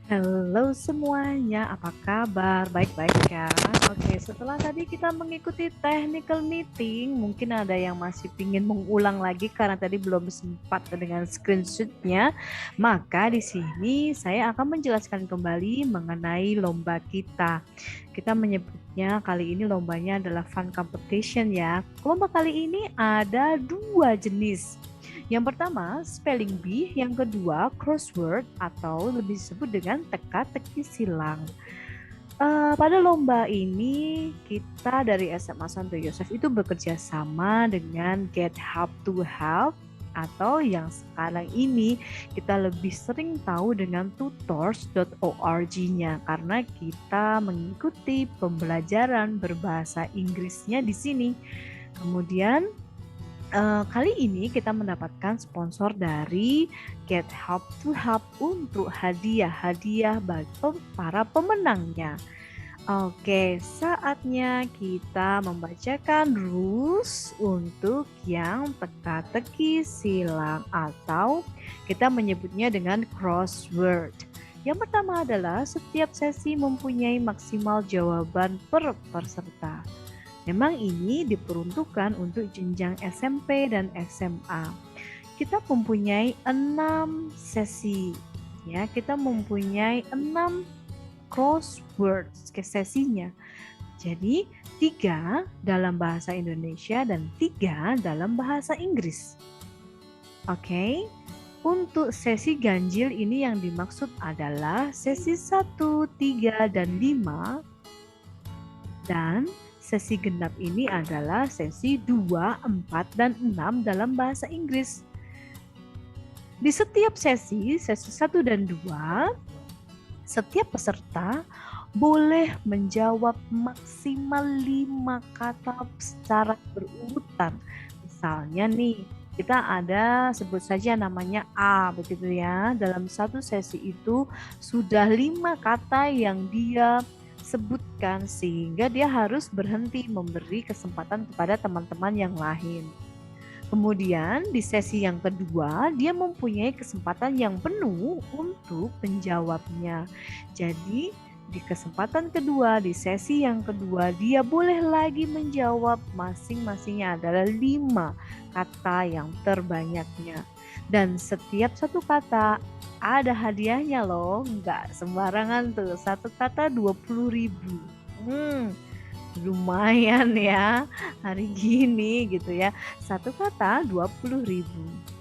Halo semuanya, apa kabar? Baik-baik kan? Oke, setelah tadi kita mengikuti technical meeting, mungkin ada yang masih ingin mengulang lagi karena tadi belum sempat dengan screenshotnya. Maka di sini saya akan menjelaskan kembali mengenai lomba kita. Kita menyebutnya kali ini lombanya adalah fun competition ya. Lomba kali ini ada dua jenis. Yang pertama, spelling bee. Yang kedua, crossword atau lebih disebut dengan teka-teki silang. Pada lomba ini, kita dari SMA Santo Yosef itu bekerja sama dengan Get Help to Help atau yang sekarang ini kita lebih sering tahu dengan tutors.org-nya karena kita mengikuti pembelajaran berbahasa Inggrisnya di sini. Kemudian kali ini kita mendapatkan sponsor dari Get Help to Help untuk hadiah-hadiah bagi para pemenangnya. Oke, saatnya kita membacakan rules untuk yang teka-teki silang atau kita menyebutnya dengan crossword. Yang pertama adalah setiap sesi mempunyai maksimal jawaban per peserta. Memang ini diperuntukkan untuk jenjang SMP dan SMA. Kita mempunyai 6 sesi. Ya, kita mempunyai 6 crossword sesinya. Jadi 3 dalam bahasa Indonesia dan 3 dalam bahasa Inggris. Oke. Untuk sesi ganjil ini yang dimaksud adalah sesi 1, 3, dan 5. Dan sesi genap ini adalah sesi 2, 4, dan 6 dalam bahasa Inggris. Di setiap sesi 1 dan 2, setiap peserta boleh menjawab maksimal 5 kata secara berurutan. Misalnya nih, kita ada sebut saja namanya A begitu ya. Dalam satu sesi itu sudah 5 kata yang dia sebutkan sehingga dia harus berhenti memberi kesempatan kepada teman-teman yang lain. Kemudian di sesi yang kedua dia mempunyai kesempatan yang penuh untuk menjawabnya. Jadi di kesempatan kedua, di sesi yang kedua, dia boleh lagi menjawab masing-masingnya adalah 5 kata yang terbanyaknya. Dan setiap satu kata ada hadiahnya loh, nggak sembarangan tuh. Satu kata 20.000. Lumayan ya hari gini gitu ya. Satu kata 20.000.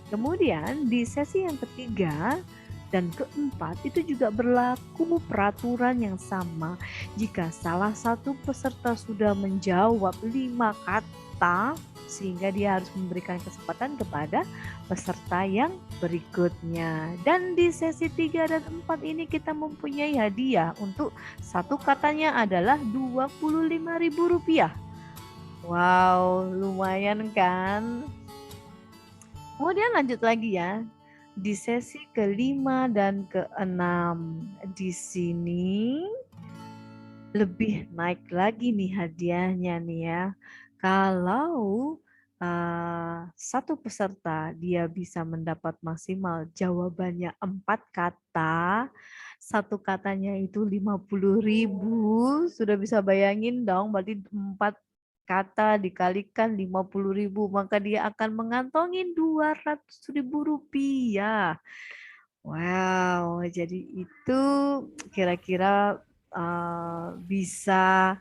Kemudian di sesi yang ketiga dan keempat itu juga berlaku peraturan yang sama. Jika salah satu peserta sudah menjawab 5 kata, sehingga dia harus memberikan kesempatan kepada peserta yang berikutnya. Dan di sesi 3 dan 4 ini kita mempunyai hadiah untuk satu katanya adalah Rp25.000. Wow, lumayan kan? Kemudian lanjut lagi ya. Di sesi kelima dan keenam di sini lebih naik lagi nih hadiahnya nih ya. Kalau satu peserta dia bisa mendapat maksimal jawabannya 4 kata, satu katanya itu 50.000, sudah bisa bayangin dong berarti 4 kata dikalikan 50.000, maka dia akan mengantongi Rp200.000. Wow, jadi itu kira-kira bisa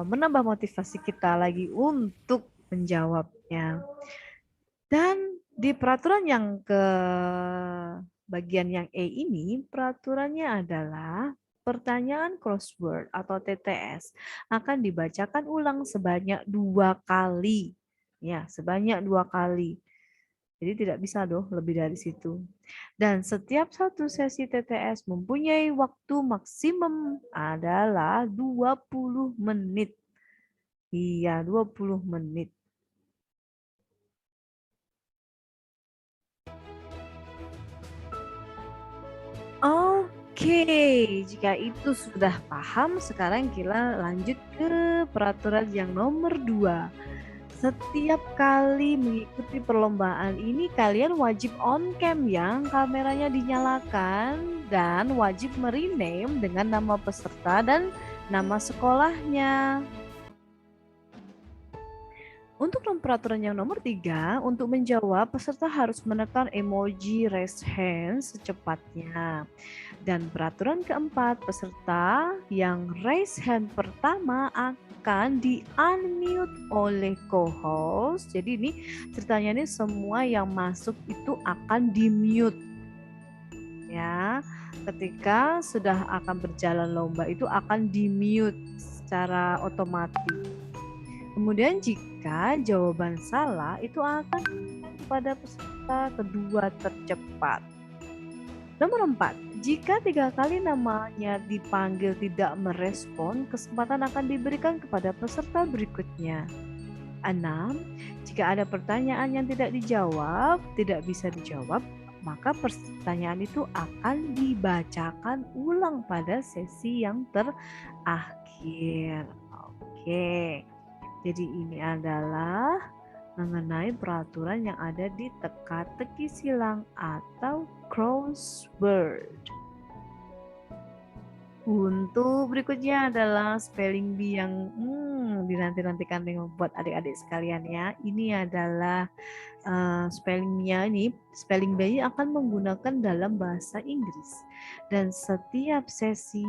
menambah motivasi kita lagi untuk menjawabnya. Dan di peraturan yang ke bagian yang E ini, peraturannya adalah pertanyaan crossword atau TTS akan dibacakan ulang sebanyak 2 kali. Ya, sebanyak 2 kali. Jadi tidak bisa loh lebih dari situ. Dan setiap satu sesi TTS mempunyai waktu maksimum adalah 20 menit. Iya, 20 menit. Oke, jika itu sudah paham, sekarang kita lanjut ke peraturan yang nomor 2. Setiap kali mengikuti perlombaan ini kalian wajib on cam ya, kameranya dinyalakan dan wajib merename dengan nama peserta dan nama sekolahnya. Untuk peraturan yang nomor 3, untuk menjawab peserta harus menekan emoji raise hand secepatnya. Dan peraturan keempat, peserta yang raise hand pertama akan di-unmute oleh co-host. Jadi ini ceritanya ini semua yang masuk itu akan di-mute. Ya, ketika sudah akan berjalan lomba itu akan di-mute secara otomatis. Kemudian jika jawaban salah itu akan pada peserta kedua tercepat. Nomor 4, jika 3 kali namanya dipanggil tidak merespon, kesempatan akan diberikan kepada peserta berikutnya. 6, jika ada pertanyaan yang tidak bisa dijawab, maka pertanyaan itu akan dibacakan ulang pada sesi yang terakhir. Oke. Jadi ini adalah mengenai peraturan yang ada di teka-teki silang atau crossword. Untuk berikutnya adalah spelling bee yang dinanti-nantikan dengan buat adik-adik sekalian ya. Ini adalah spelling bee akan menggunakan dalam bahasa Inggris. Dan setiap sesi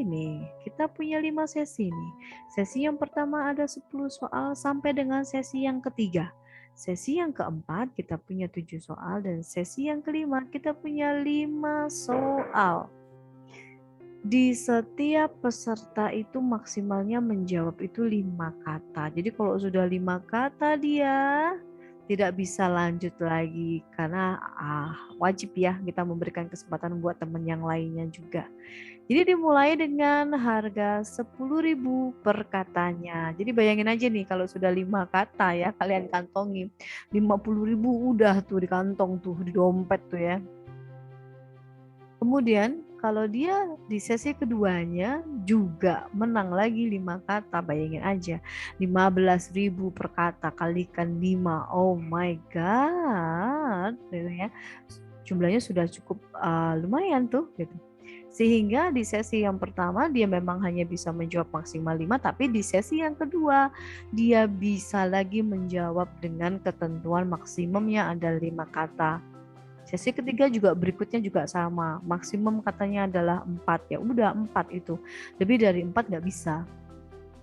nih, kita punya 5 sesi nih. Sesi yang pertama ada 10 soal sampai dengan sesi yang ketiga. Sesi yang keempat kita punya 7 soal dan sesi yang kelima kita punya 5 soal. Di setiap peserta itu maksimalnya menjawab itu 5 kata. Jadi kalau sudah 5 kata dia tidak bisa lanjut lagi karena wajib ya kita memberikan kesempatan buat teman yang lainnya juga. Jadi dimulai dengan harga 10.000 per katanya. Jadi bayangin aja nih kalau sudah 5 kata ya kalian kantongi 50.000 udah tuh di kantong tuh di dompet tuh ya. Kemudian kalau dia di sesi keduanya juga menang lagi 5 kata, bayangin aja 15.000 per kata kalikan 5, oh my god, gitu ya. Jumlahnya sudah cukup lumayan tuh gitu. Sehingga di sesi yang pertama dia memang hanya bisa menjawab maksimal 5, tapi di sesi yang kedua dia bisa lagi menjawab dengan ketentuan maksimumnya ada 5 kata. Sesi ketiga juga berikutnya juga sama, maksimum katanya adalah 4, ya udah 4 itu, lebih dari 4 nggak bisa.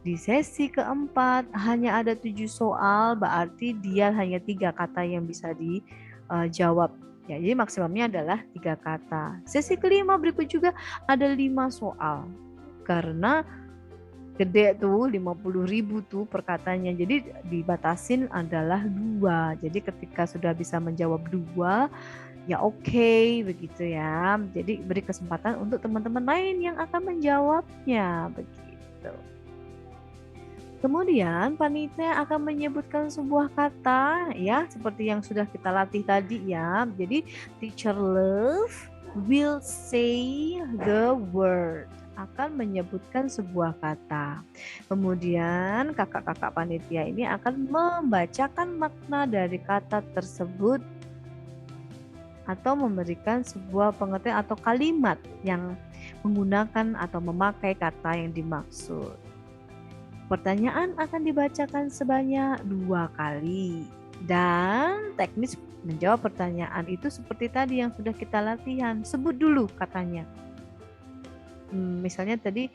Di sesi keempat hanya ada 7 soal, berarti dia hanya 3 kata yang bisa dijawab. Ya, jadi maksimumnya adalah 3 kata. Sesi kelima berikut juga ada 5 soal, karena gede tuh 50.000 tuh per katanya, jadi dibatasin adalah 2. Jadi ketika sudah bisa menjawab 2 ya oke, begitu ya. Jadi beri kesempatan untuk teman-teman lain yang akan menjawabnya begitu. Kemudian panitia akan menyebutkan sebuah kata ya seperti yang sudah kita latih tadi ya. Jadi teacher Love will say the word, akan menyebutkan sebuah kata. Kemudian kakak-kakak panitia ini akan membacakan makna dari kata tersebut atau memberikan sebuah pengertian atau kalimat yang menggunakan atau memakai kata yang dimaksud. Pertanyaan akan dibacakan sebanyak 2 kali dan teknis menjawab pertanyaan itu seperti tadi yang sudah kita latihan. Sebut dulu katanya. Misalnya tadi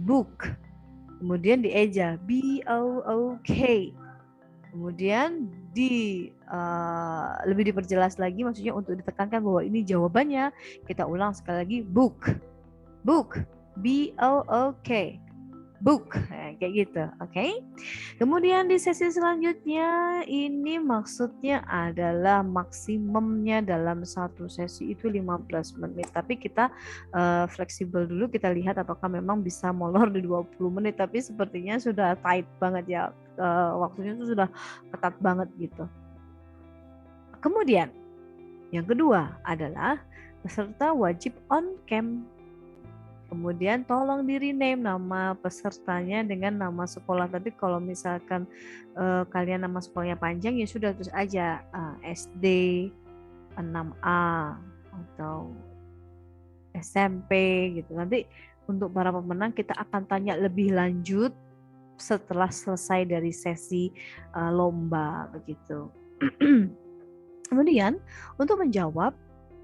book, kemudian dieja B-O-O-K. Kemudian lebih diperjelas lagi, maksudnya untuk ditekankan bahwa ini jawabannya. Kita ulang sekali lagi, book, B-O-O-K, book, nah, kayak gitu, oke? Kemudian di sesi selanjutnya ini maksudnya adalah maksimumnya dalam satu sesi itu 15 menit. Tapi kita fleksibel dulu, kita lihat apakah memang bisa molor di 20 menit. Tapi sepertinya sudah tight banget ya, waktunya itu sudah ketat banget gitu. Kemudian yang kedua adalah peserta wajib on cam. Kemudian tolong di rename nama pesertanya dengan nama sekolah tadi. Kalau misalkan kalian nama sekolahnya panjang ya sudah terus aja SD 6A atau SMP gitu. Nanti untuk para pemenang kita akan tanya lebih lanjut setelah selesai dari sesi lomba begitu. Kemudian untuk menjawab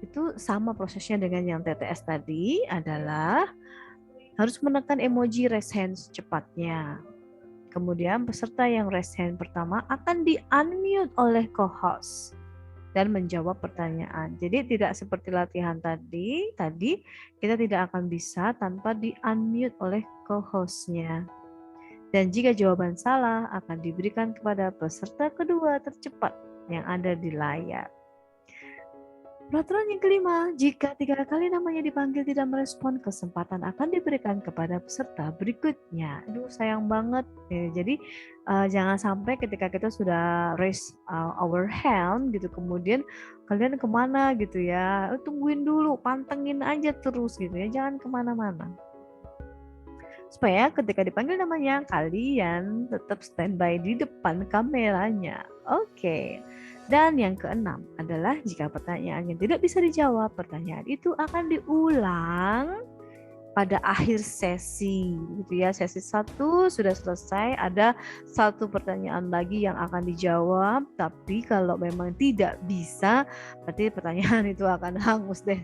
itu sama prosesnya dengan yang TTS tadi, adalah harus menekan emoji raise hand secepatnya. Kemudian peserta yang raise hand pertama akan di-unmute oleh co-host dan menjawab pertanyaan. Jadi tidak seperti latihan tadi kita tidak akan bisa tanpa di-unmute oleh co-hostnya. Dan jika jawaban salah akan diberikan kepada peserta kedua tercepat yang ada di layar. Peraturan yang kelima, jika 3 kali namanya dipanggil tidak merespon, kesempatan akan diberikan kepada peserta berikutnya. Aduh, sayang banget. Jadi jangan sampai ketika kita sudah raise our hand gitu, kemudian kalian kemana gitu ya, tungguin dulu, pantengin aja terus gitu ya, jangan kemana-mana. Supaya ketika dipanggil namanya, kalian tetap standby di depan kameranya. Oke. Dan yang keenam adalah jika pertanyaannya tidak bisa dijawab, pertanyaan itu akan diulang pada akhir sesi gitu ya. Sesi 1 sudah selesai, ada 1 pertanyaan lagi yang akan dijawab, tapi kalau memang tidak bisa berarti pertanyaan itu akan hangus deh.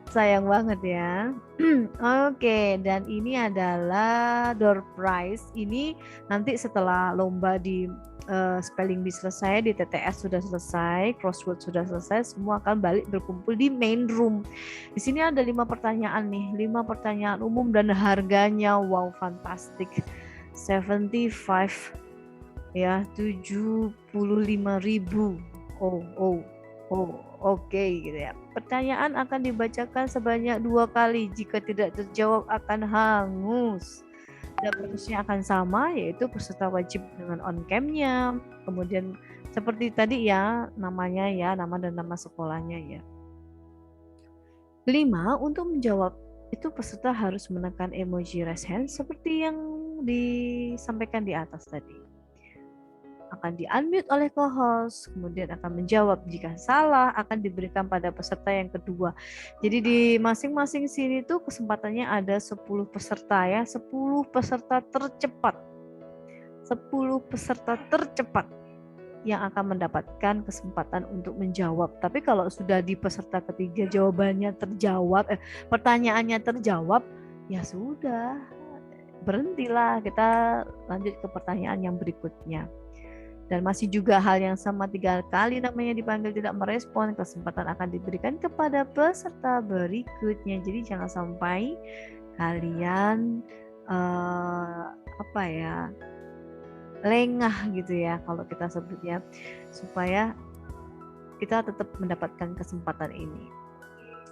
Sayang banget ya. Oke, dan ini adalah door prize. Ini nanti setelah lomba di spelling bee selesai, di TTS sudah selesai, crossword sudah selesai, semua akan balik berkumpul di main room. Di sini ada 5 pertanyaan nih, 5 pertanyaan umum dan harganya wow fantastik. 75 ya, 75.000. Oke, gitu ya. Pertanyaan akan dibacakan sebanyak 2 kali. Jika tidak terjawab akan hangus. Dan prosesnya akan sama, yaitu peserta wajib dengan on cam-nya. Kemudian seperti tadi ya, namanya ya, nama dan nama sekolahnya ya. Kelima, untuk menjawab itu peserta harus menekan emoji raise hand seperti yang disampaikan di atas tadi. Akan di-unmute oleh co-host, kemudian akan menjawab. Jika salah akan diberikan pada peserta yang kedua. Jadi di masing-masing sini tuh kesempatannya ada 10 peserta ya, 10 peserta tercepat. 10 peserta tercepat yang akan mendapatkan kesempatan untuk menjawab. Tapi kalau sudah di peserta ketiga jawabannya terjawab, pertanyaannya terjawab, ya sudah, berhentilah, kita lanjut ke pertanyaan yang berikutnya. Dan masih juga hal yang sama, 3 kali namanya dipanggil tidak merespon, kesempatan akan diberikan kepada peserta berikutnya. Jadi jangan sampai kalian lengah gitu ya kalau kita sebutnya, supaya kita tetap mendapatkan kesempatan ini.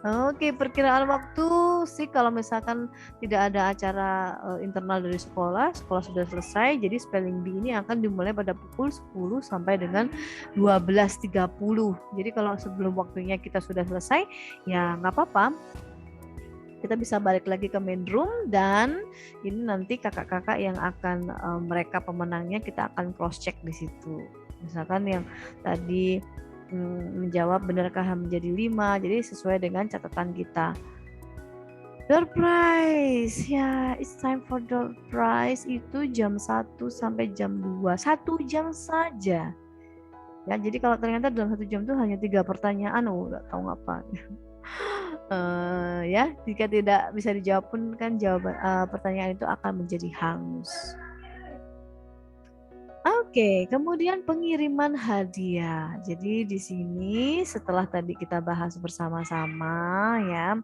Oke, perkiraan waktu sih kalau misalkan tidak ada acara internal dari sekolah sudah selesai, jadi spelling bee ini akan dimulai pada pukul 10 sampai dengan 12.30. Jadi kalau sebelum waktunya kita sudah selesai, ya nggak apa-apa. Kita bisa balik lagi ke main room, dan ini nanti kakak-kakak yang akan mereka pemenangnya kita akan cross check di situ. Misalkan yang tadi menjawab benarkah menjadi 5, jadi sesuai dengan catatan kita. Door prize ya, it's time for door prize. Itu jam 1 sampai jam 2, 1 jam saja ya. Jadi kalau ternyata dalam 1 jam itu hanya 3 pertanyaan, nggak tahu ngapain. Ya, jika tidak bisa dijawab pun kan jawaban pertanyaan itu akan menjadi hangus. Oke, kemudian pengiriman hadiah. Jadi di sini setelah tadi kita bahas bersama-sama ya,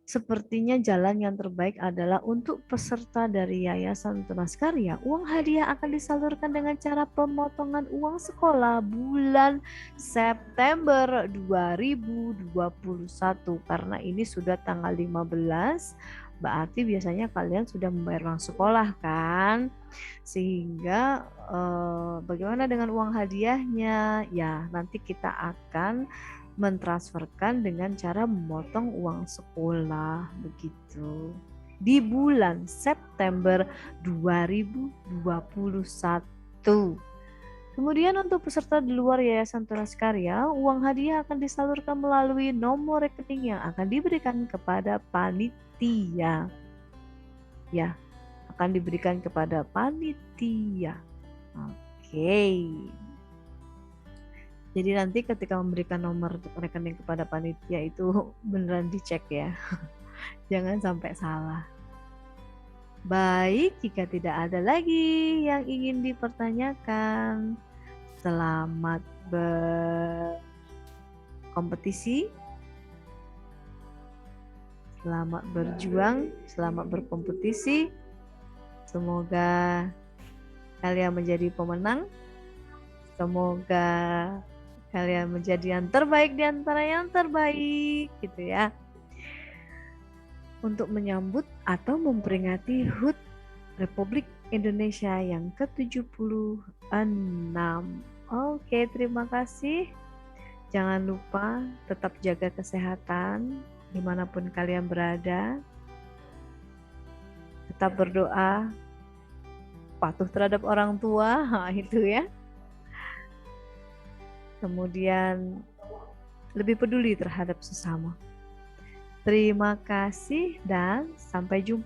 sepertinya jalan yang terbaik adalah untuk peserta dari Yayasan Tunas Karya. Uang hadiah akan disalurkan dengan cara pemotongan uang sekolah bulan September 2021. Karena ini sudah tanggal 15, berarti biasanya kalian sudah membayar uang sekolah kan? Sehingga bagaimana dengan uang hadiahnya? Ya, nanti kita akan mentransferkan dengan cara memotong uang sekolah begitu. Di bulan September 2021. Kemudian untuk peserta di luar Yayasan Tunas Karya, uang hadiah akan disalurkan melalui nomor rekening yang akan diberikan kepada panitia. Ya, akan diberikan kepada panitia. Oke. Jadi nanti ketika memberikan nomor rekening kepada panitia itu beneran dicek ya. Jangan sampai salah. Baik, jika tidak ada lagi yang ingin dipertanyakan, selamat berkompetisi, selamat berjuang, selamat berkompetisi. Semoga kalian menjadi pemenang. Semoga kalian menjadi yang terbaik di antara yang terbaik, gitu ya. Untuk menyambut atau memperingati HUT Republik Indonesia yang ke-76. Oke, terima kasih. Jangan lupa tetap jaga kesehatan dimanapun kalian berada. Tetap berdoa, patuh terhadap orang tua, itu ya. Kemudian lebih peduli terhadap sesama. Terima kasih dan sampai jumpa.